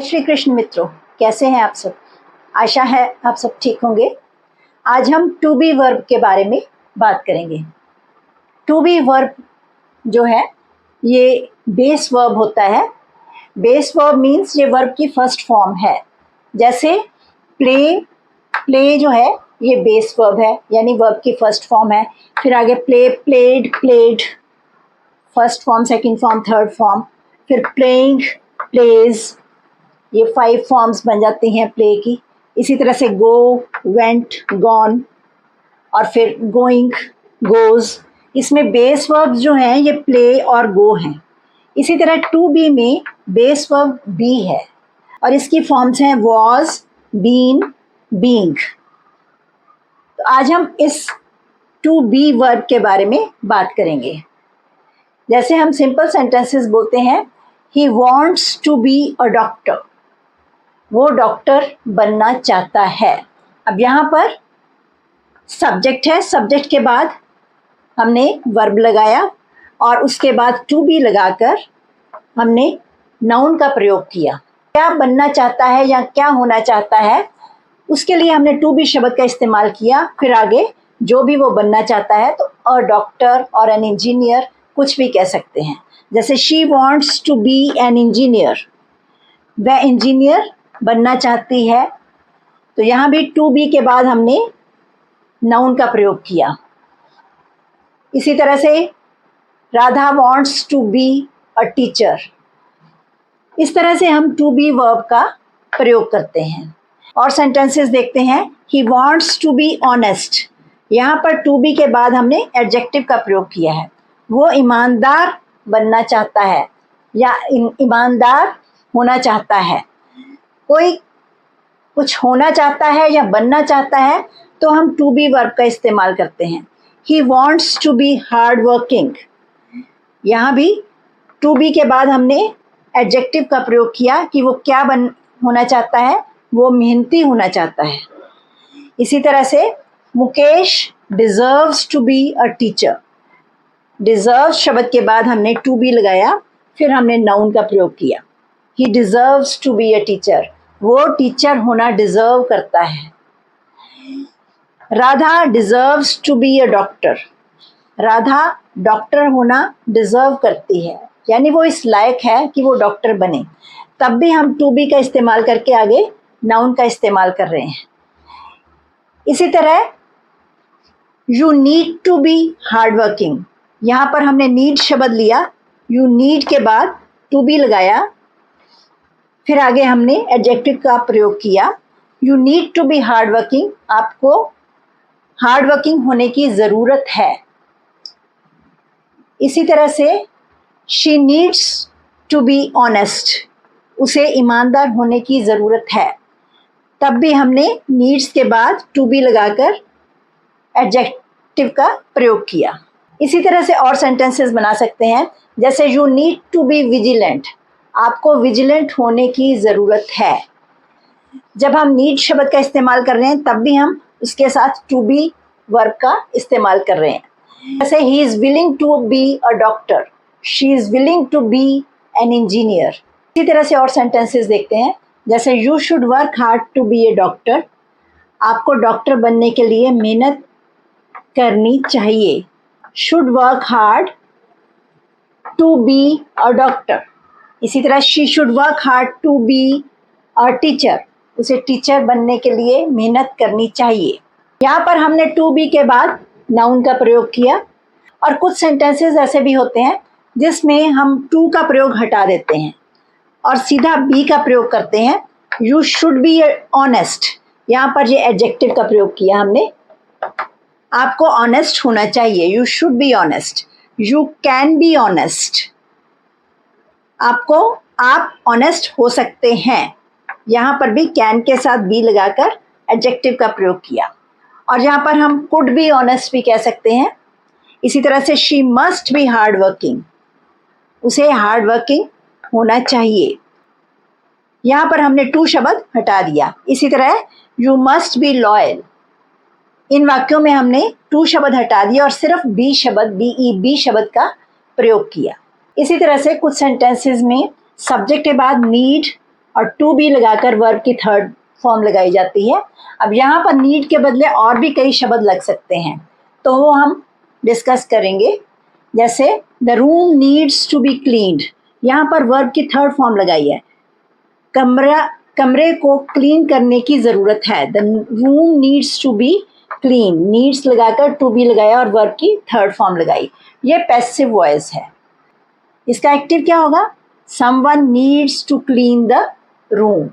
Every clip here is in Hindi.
श्री कृष्ण मित्रों, कैसे हैं आप सब। आशा है आप सब ठीक होंगे। आज हम टू बी वर्ब के बारे में बात करेंगे। टू बी वर्ब जो है ये बेस वर्ब होता है। बेस वर्ब मीन्स ये वर्ब की फर्स्ट फॉर्म है। जैसे प्ले, प्ले जो है ये बेस वर्ब है, यानी वर्ब की फर्स्ट फॉर्म है। फिर आगे play, played, played, first form, second form, third form. फिर प्लेइंग, प्लेज, ये 5 फॉर्म्स बन जाती हैं प्ले की। इसी तरह से गो, वेंट, गॉन, और फिर गोइंग, गोज। इसमें बेस वर्ब जो हैं ये प्ले और गो हैं। इसी तरह टू बी में बेस वर्ब बी है और इसकी फॉर्म्स हैं वॉज, बीन, बीइंग। तो आज हम इस टू बी वर्ब के बारे में बात करेंगे। जैसे हम सिंपल सेंटेंसेस बोलते हैं, he wants to be a doctor, वो डॉक्टर बनना चाहता है। अब यहाँ पर सब्जेक्ट है, सब्जेक्ट के बाद हमने वर्ब लगाया और उसके बाद टू बी लगाकर हमने नाउन का प्रयोग किया। क्या बनना चाहता है या क्या होना चाहता है, उसके लिए हमने टू बी शब्द का इस्तेमाल किया। फिर आगे जो भी वो बनना चाहता है, तो अ डॉक्टर और एन इंजीनियर, कुछ भी कह सकते हैं। जैसे she wants to be an engineer, वह इंजीनियर बनना चाहती है। तो यहाँ भी टू बी के बाद हमने नाउन का प्रयोग किया। इसी तरह से Radha wants to be a teacher. इस तरह से हम टू बी वर्ब का प्रयोग करते हैं। और सेंटेंसेस देखते हैं, he wants to be honest. यहाँ पर टू बी के बाद हमने एडजेक्टिव का प्रयोग किया है। वो ईमानदार बनना चाहता है या ईमानदार होना चाहता है। कोई कुछ होना चाहता है या बनना चाहता है तो हम टू बी वर्ब का इस्तेमाल करते हैं। He wants to be hard working. यहाँ भी टू बी के बाद हमने एडजेक्टिव का प्रयोग किया कि वो क्या होना चाहता है, वो मेहनती होना चाहता है। इसी तरह से Mukesh deserves to be a teacher. Deserve शब्द के बाद हमने टू बी लगाया, फिर हमने नाउन का प्रयोग किया। He deserves to be a teacher, वो टीचर होना डिजर्व करता है। Radha deserves to be a doctor. Radha doctor होना डिजर्व करती है, यानी वो इस लायक है कि वो डॉक्टर बने। तब भी हम टू बी का इस्तेमाल करके आगे नाउन का इस्तेमाल कर रहे हैं। इसी तरह you need to be hard working. यहाँ पर हमने नीड शब्द लिया, यू नीड के बाद टू बी लगाया, फिर आगे हमने एडजेक्टिव का प्रयोग किया। You need to be hard working, आपको हार्ड वर्किंग होने की ज़रूरत है। इसी तरह से she needs to be honest, उसे ईमानदार होने की ज़रूरत है। तब भी हमने नीड्स के बाद टू बी लगाकर एडजेक्टिव का प्रयोग किया। इसी तरह से और सेंटेंसेस बना सकते हैं, जैसे you need to be vigilant, आपको विजिलेंट होने की ज़रूरत है। जब हम नीड शब्द का इस्तेमाल कर रहे हैं तब भी हम उसके साथ टू बी वर्ब का इस्तेमाल कर रहे हैं। जैसे he is willing to be a doctor, she is willing to be an engineer. इसी तरह से और सेंटेंसेस देखते हैं, जैसे you should work hard to be a doctor, आपको डॉक्टर बनने के लिए मेहनत करनी चाहिए। Should work hard to be a doctor. इसी तरह she should work hard to be a teacher, उसे टीचर बनने के लिए मेहनत करनी चाहिए। यहाँ पर हमने टू बी के बाद नाउन का प्रयोग किया। और कुछ सेंटेंसेस ऐसे भी होते हैं जिसमें हम टू का प्रयोग हटा देते हैं और सीधा बी का प्रयोग करते हैं। यू शुड बी ऑनेस्ट, यहाँ पर ये एडजेक्टिव का प्रयोग किया हमने। आपको ऑनेस्ट होना चाहिए, you should be honest. You can be honest, आप ऑनेस्ट हो सकते हैं। यहाँ पर भी कैन के साथ बी लगाकर एडजेक्टिव का प्रयोग किया। और यहाँ पर हम कुड बी ऑनेस्ट भी कह सकते हैं। इसी तरह से she must be hard working, उसे हार्ड वर्किंग होना चाहिए। यहाँ पर हमने टू शब्द हटा दिया। इसी तरह यू मस्ट बी लॉयल, इन वाक्यों में हमने टू शब्द हटा दिया और सिर्फ बी शब्द, बी शब्द का प्रयोग किया। इसी तरह से कुछ सेंटेंसेस में सब्जेक्ट के बाद नीड और टू बी लगाकर वर्ब की थर्ड फॉर्म लगाई जाती है। अब यहाँ पर नीड के बदले और भी कई शब्द लग सकते हैं, तो वो हम डिस्कस करेंगे। जैसे the room needs to be cleaned, यहाँ पर वर्ब की थर्ड फॉर्म लगाई है। कमरे को क्लीन करने की ज़रूरत है। The room needs to be clean, needs लगाकर टू बी लगाया और वर्ब की थर्ड फॉर्म लगाई। ये पैसिव वॉइस है। इसका एक्टिव क्या होगा? Someone needs to clean the room,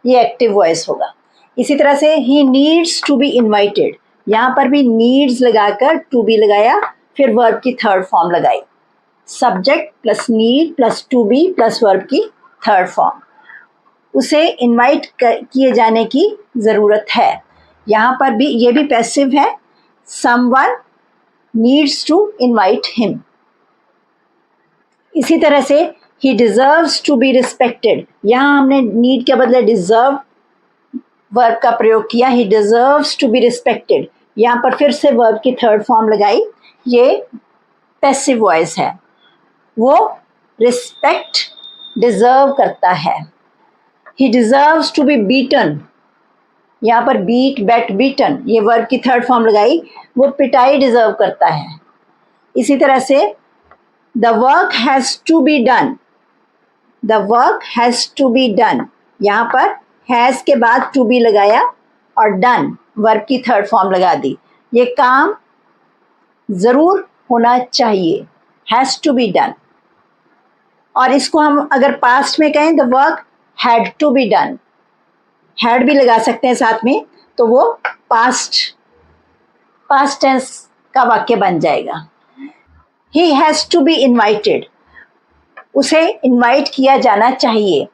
ये एक्टिव वॉइस होगा। इसी तरह से he needs to be invited, यहाँ पर भी नीड्स लगाकर टू बी लगाया, फिर वर्ब की थर्ड फॉर्म लगाई। Subject plus need plus to be plus verb की थर्ड फॉर्म। उसे इन्वाइट किए जाने की ज़रूरत है, यहाँ पर भी ये भी पैसिव है। Someone needs to invite him. इसी तरह से he deserves to be respected, यहाँ हमने नीड के बदले डिजर्व वर्ब का प्रयोग किया। He deserves to be respected, यहाँ पर फिर से वर्ब की थर्ड फॉर्म लगाई। ये पैसिव वॉइस है। वो रिस्पेक्ट डिजर्व करता है। He deserves to be beaten, यहाँ पर बीट बैट बीटन, ये वर्ब की थर्ड फॉर्म लगाई। वो पिटाई डिजर्व करता है। इसी तरह से the work has to be done, the work has to be done, यहाँ पर हैज़ के बाद टू बी लगाया और डन वर्ब की थर्ड फॉर्म लगा दी। ये काम ज़रूर होना चाहिए, हैज़ टू बी डन। और इसको हम अगर पास्ट में कहें, the work had to be done, had भी लगा सकते हैं साथ में, तो वो पास्ट टेंस का वाक्य बन जाएगा। He has to be invited, उसे इन्वाइट किया जाना चाहिए,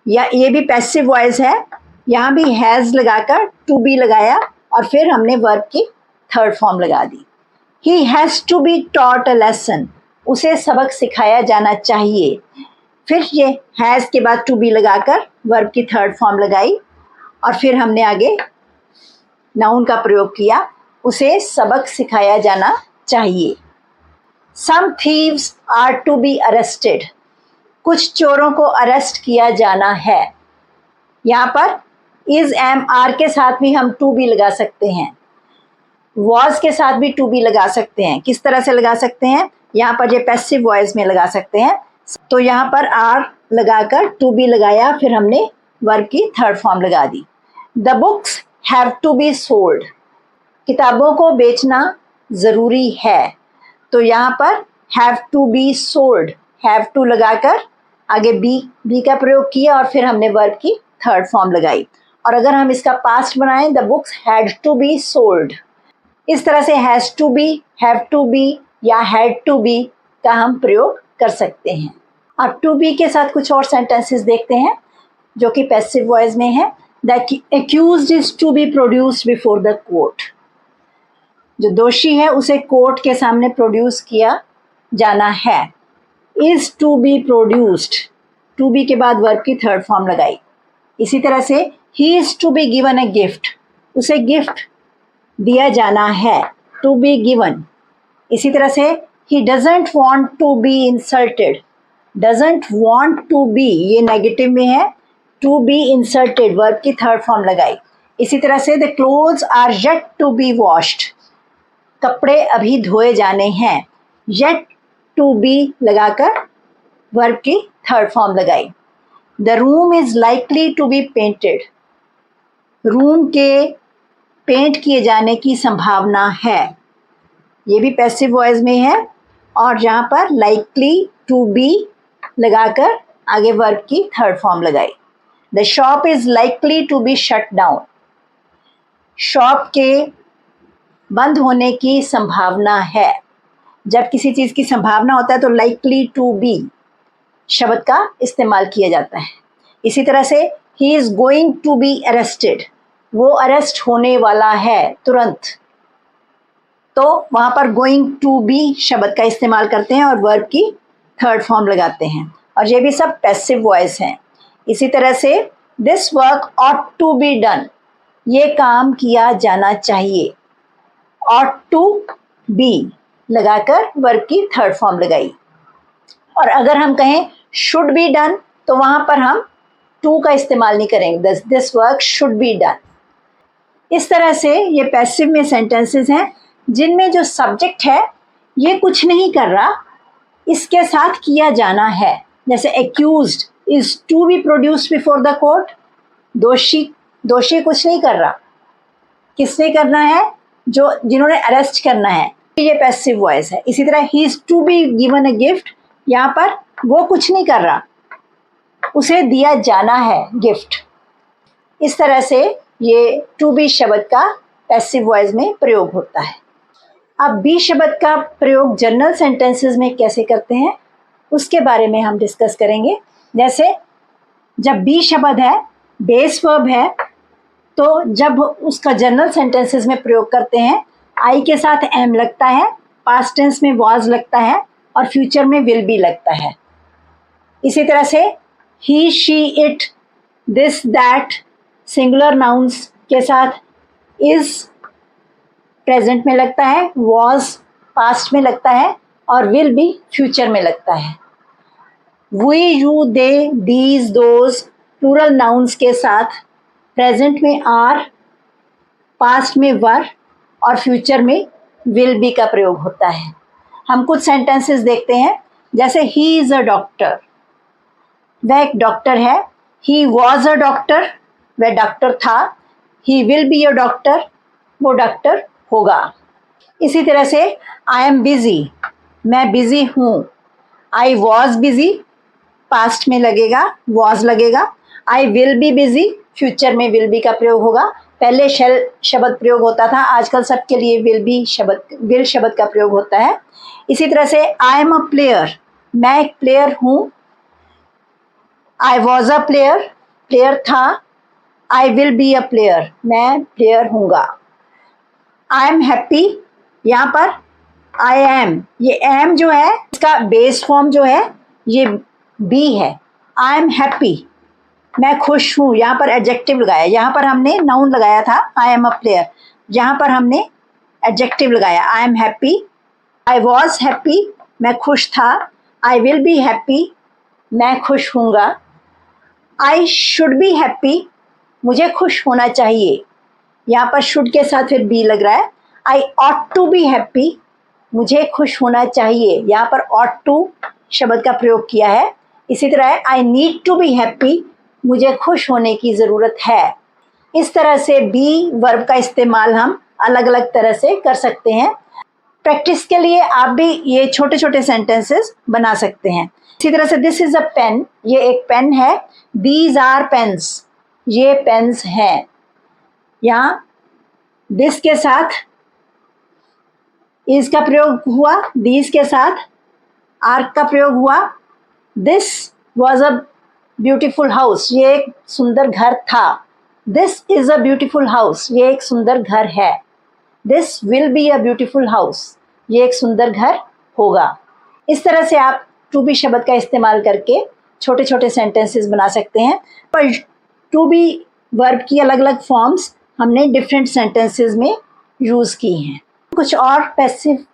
या ये भी पैसिव वॉइस है। यहाँ भी हैज़ लगाकर टू बी लगाया और फिर हमने वर्ब की थर्ड फॉर्म लगा दी। He has to be taught a lesson, उसे सबक सिखाया जाना चाहिए। फिर ये हैज़ के बाद टू बी लगाकर वर्ब की थर्ड फॉर्म लगाई और फिर हमने आगे नाउन का प्रयोग किया, उसे सबक सिखाया जाना चाहिए। Some thieves are to be arrested, कुछ चोरों को अरेस्ट किया जाना है। यहाँ पर इज एम आर के साथ भी हम टू बी लगा सकते हैं, वॉज के साथ भी टू बी लगा सकते हैं। किस तरह से लगा सकते हैं? यहाँ पर ये पैसिव वॉइस में लगा सकते हैं। तो यहाँ पर आर लगाकर टू बी लगाया, फिर हमने वर्ब की थर्ड फॉर्म लगा दी। The books have to be sold, किताबों को बेचना ज़रूरी है। तो यहाँ पर have to be sold, have to लगाकर आगे बी का प्रयोग किया और फिर हमने वर्ब की थर्ड फॉर्म लगाई। और अगर हम इसका पास्ट बनाएं, the books had to be sold. इस तरह से has to be, have to be या हैड टू बी का हम प्रयोग कर सकते हैं। अब टू बी के साथ कुछ और सेंटेंसेस देखते हैं जो कि पैसिव वॉइस में है। The accused is to be produced before the court, जो दोषी है उसे कोर्ट के सामने प्रोड्यूस किया जाना है। Is to be produced, to be के बाद वर्ब की थर्ड फॉर्म लगाई। इसी तरह से he is to be given a gift, उसे गिफ्ट दिया जाना है, टू बी गिवन। इसी तरह से he doesn't want to be insulted, doesn't want to be ये नेगेटिव में है, टू बी इंसल्टेड वर्ब की थर्ड फॉर्म लगाई। इसी तरह से the clothes are yet to be washed, कपड़े अभी धोए जाने हैं, येट टू बी लगाकर वर्ब की थर्ड फॉर्म लगाई। The room is likely to be painted, room के पेंट किए जाने की संभावना है, ये भी पैसिव वॉइस में है। और यहाँ पर लाइकली टू बी लगाकर आगे वर्ब की थर्ड फॉर्म लगाई। The shop is likely to be shut down, shop के बंद होने की संभावना है। जब किसी चीज़ की संभावना होता है तो लाइकली टू बी शब्द का इस्तेमाल किया जाता है। इसी तरह से he is going to be arrested, वो अरेस्ट होने वाला है तुरंत, तो वहाँ पर गोइंग टू बी शब्द का इस्तेमाल करते हैं और वर्ब की थर्ड फॉर्म लगाते हैं। और ये भी सब पैसिव वॉइस हैं। इसी तरह से this work ought to be done, ये काम किया जाना चाहिए, ऑट टू बी लगाकर वर्ब की थर्ड फॉर्म लगाई। और अगर हम कहें शुड बी डन, तो वहाँ पर हम टू का इस्तेमाल नहीं करेंगे, this work should be done. इस तरह से ये पैसिव में सेंटेंसेस हैं जिनमें जो सब्जेक्ट है ये कुछ नहीं कर रहा, इसके साथ किया जाना है। जैसे accused is to be produced before the court, दोषी कुछ नहीं कर रहा, किसने करना है, जो जिन्होंने अरेस्ट करना है, ये पैसिव वॉइस है। इसी तरह he is to be given a gift, यहाँ पर वो कुछ नहीं कर रहा, उसे दिया जाना है गिफ्ट। इस तरह से ये टू बी शब्द का पैसिव वॉइस में प्रयोग होता है। अब बी शब्द का प्रयोग जनरल सेंटेंसेस में कैसे करते हैं उसके बारे में हम डिस्कस करेंगे। जैसे जब बी शब्द है, बेस वर्ब है, तो जब उसका जनरल सेंटेंसेस में प्रयोग करते हैं आई के साथ एम लगता है, पास्ट टेंस में वाज लगता है और फ्यूचर में विल बी लगता है। इसी तरह से he, she, it, this, that singular nouns के साथ इज प्रेजेंट में लगता है, वाज पास्ट में लगता है और विल बी फ्यूचर में लगता है। We, you, they, these, those plural nouns के साथ प्रेजेंट में आर, पास्ट में वर और फ्यूचर में विल बी का प्रयोग होता है। हम कुछ सेंटेंसेस देखते हैं। जैसे ही इज अ डॉक्टर, वह एक डॉक्टर है। ही वॉज अ डॉक्टर, वह डॉक्टर था। He will be a doctor, वो डॉक्टर होगा। इसी तरह से आई एम बिजी, मैं बिजी हूँ। आई वॉज बिजी, पास्ट में लगेगा, वॉज लगेगा। आई विल बी बिजी, फ्यूचर में विल बी का प्रयोग होगा। पहले शेल शब्द प्रयोग होता था, आजकल सबके लिए विल शब्द का प्रयोग होता है। इसी तरह से आई एम अ प्लेयर, मैं एक प्लेयर हूँ। I was a player, player था। I will be a player, मैं प्लेयर हूँगा। आई एम हैप्पी, यहाँ पर आई एम, ये एम जो है इसका बेस फॉर्म जो है ये बी है। आई एम हैप्पी, मैं खुश हूँ, यहाँ पर एडजेक्टिव लगाया, यहाँ पर हमने नाउन लगाया था आई एम अ प्लेयर, यहाँ पर हमने एडजेक्टिव लगाया आई am happy. I was happy, मैं खुश था। आई विल बी हैप्पी, मैं खुश हूँगा। आई शुड बी हैप्पी, मुझे खुश होना चाहिए, यहाँ पर शुड के साथ फिर बी लग रहा है। I ought to be happy, मुझे खुश होना चाहिए, यहाँ पर ऑट टू शब्द का प्रयोग किया है। इसी तरह I need to be happy, मुझे खुश होने की ज़रूरत है। इस तरह से बी वर्ब का इस्तेमाल हम अलग अलग तरह से कर सकते हैं। प्रैक्टिस के लिए आप भी ये छोटे छोटे सेंटेंसेस बना सकते हैं। इसी तरह से दिस इज़ अ पेन, ये एक पेन है। दीज आर पेन्स, ये पेन्स हैं। यहाँ दिस के साथ इज का प्रयोग हुआ, दीज के साथ आर का प्रयोग हुआ। This was a beautiful house, ये एक सुंदर घर था। This is a beautiful house, ये एक सुंदर घर है। This will be a beautiful house, ये एक सुंदर घर होगा। इस तरह से आप टू बी शब्द का इस्तेमाल करके छोटे छोटे सेंटेंसेस बना सकते हैं। पर टू बी वर्ब की अलग अलग फॉर्म्स हमने डिफरेंट सेंटेंसेस में यूज़ की हैं। कुछ और पैसिव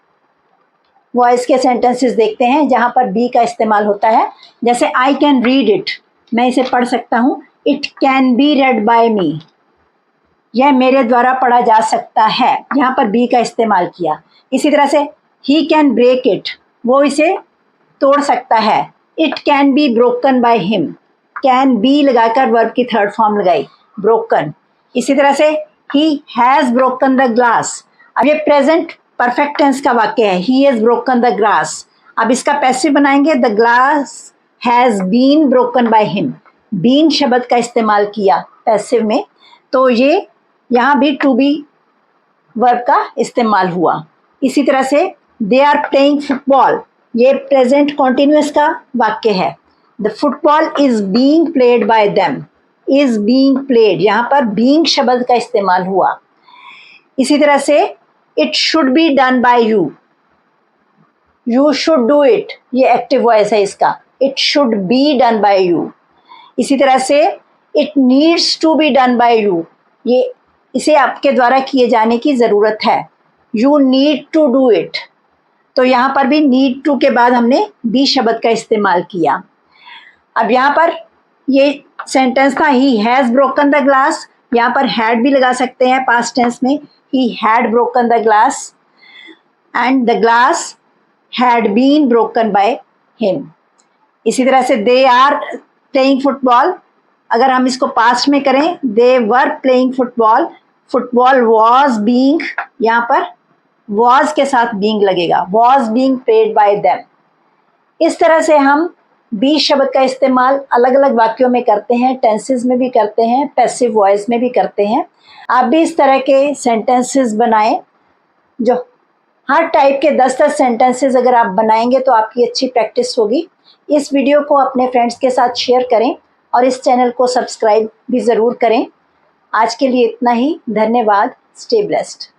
वॉइस के सेंटेंसेस देखते हैं जहाँ पर बी का इस्तेमाल होता है। जैसे आई कैन रीड इट, मैं इसे पढ़ सकता हूँ। It can be read by me, यह मेरे द्वारा पढ़ा जा सकता है, यहाँ पर बी का इस्तेमाल किया। इसी तरह से ही कैन ब्रेक इट, वो इसे तोड़ सकता है। It can be broken by him, can be लगाकर वर्ब की थर्ड फॉर्म लगाई, ब्रोकन। इसी तरह से he has broken the glass, अब ये प्रेजेंट परफेक्ट टेंस का वाक्य है, he has broken the glass. अब इसका पैसिव बनाएंगे, the glass has been broken by him, been शब्द का इस्तेमाल किया पैसिव में, तो ये यहाँ भी टू बी वर्ब का इस्तेमाल हुआ। इसी तरह से दे आर प्लेइंग फुटबॉल, ये प्रेजेंट कॉन्टिन्यूअस का वाक्य है। The football is being played by them, is being played, यहाँ पर बीइंग शब्द का इस्तेमाल हुआ। इसी तरह से it should be done by you, you should do it, ये एक्टिव वॉइस है इसका, it should be done by you. इसी तरह से it needs to be done by you, ये इसे आपके द्वारा किए जाने की ज़रूरत है, you need to do it. तो यहाँ पर भी नीड टू के बाद हमने बी शब्द का इस्तेमाल किया। अब यहाँ पर ये सेंटेंस था ही हैज़ ब्रोकन द ग्लास। यहाँ पर हैड भी लगा सकते हैं पास्ट टेंस में, he had broken the glass and the glass had been broken by him. इसी तरह से दे आर प्लेइंग फुटबॉल, अगर हम इसको पास्ट में करें, they were playing football, football was being, यहाँ पर वॉज के साथ बीइंग लगेगा, was being played by them. इस तरह से हम बी शब्द का इस्तेमाल अलग अलग वाक्यों में करते हैं, टेंसेस में भी करते हैं, पैसिव वॉइस में भी करते हैं। आप भी इस तरह के सेंटेंसेस बनाएं। जो हर टाइप के 10-10 सेंटेंसेस अगर आप बनाएंगे तो आपकी अच्छी प्रैक्टिस होगी। इस वीडियो को अपने फ्रेंड्स के साथ शेयर करें और इस चैनल को सब्सक्राइब भी ज़रूर करें। आज के लिए इतना ही, धन्यवाद। Stay blessed.